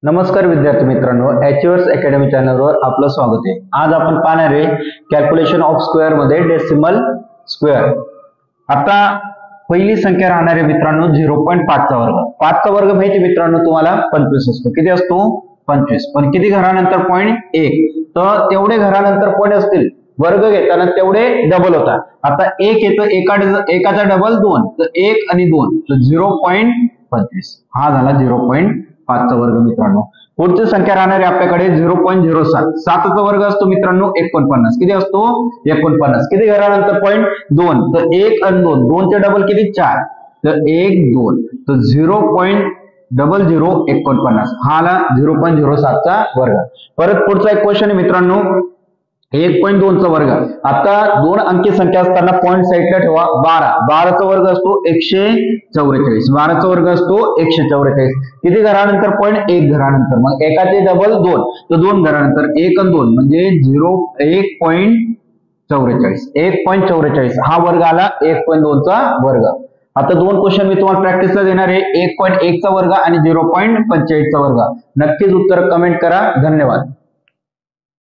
नमस्कार विद्यार्थी मित्रांनो, अचिव्हर्स अकॅडमी चॅनलवर आपलं स्वागत आहे। आज आपण पाहणार आहे कॅल्क्युलेशन ऑफ स्क्वेअर मध्ये डेसिमल स्क्वेअर। आता पहिली संख्या राहणार आहे मित्रांनो 0.5 चा वर्ग। 5 चा वर्ग माहिती मित्रांनो तुम्हाला 25 असतो। किती असतो? 25। पण किती घरानंतर पॉइंट 1, तर तेवढे घरानंतर पॉइंट असतील वर्ग घेताना तेवढे डबल होतात। आता 1 येतो, एकाचा डबल 2, तर 1 आणि 2 तर 0.25 हा झाला 0.5 चा वर्ग मित्रांनो। पुढची संख्या राहणार आहे आपल्याकडे 0.07। 7 चा वर्ग असतो मित्रांनो 49। किती असतो? 49। किती घरानंतर पॉइंट 2, तर 1 आणि 2, 2 चे डबल किती? 4, तर 1 2, तर 0.0049 हा आला 0.07 चा वर्ग। परत पुढचा एक क्वेश्चन आहे मित्रांनो 1.2 चा वर्ग। आता दोन अंकी संख्या असताना पॉइंट साइडला ठेवा। 12 चा वर्ग असतो 144। 12 चा वर्ग असतो 144। किती घरानंतर पॉइंट? 1 घरानंतर। मग एकाचे डबल 2, तर 2 घरानंतर 1 आणि 2 म्हणजे 1.44 हा वर्ग आला 1.2 चा वर्ग। आता दोन क्वेश्चन मी तुम्हाला प्रॅक्टिसला देणार आहे, 1.1 चा वर्ग आणि 0.45 चा वर्ग। नक्कीच उत्तर कमेंट करा। धन्यवाद।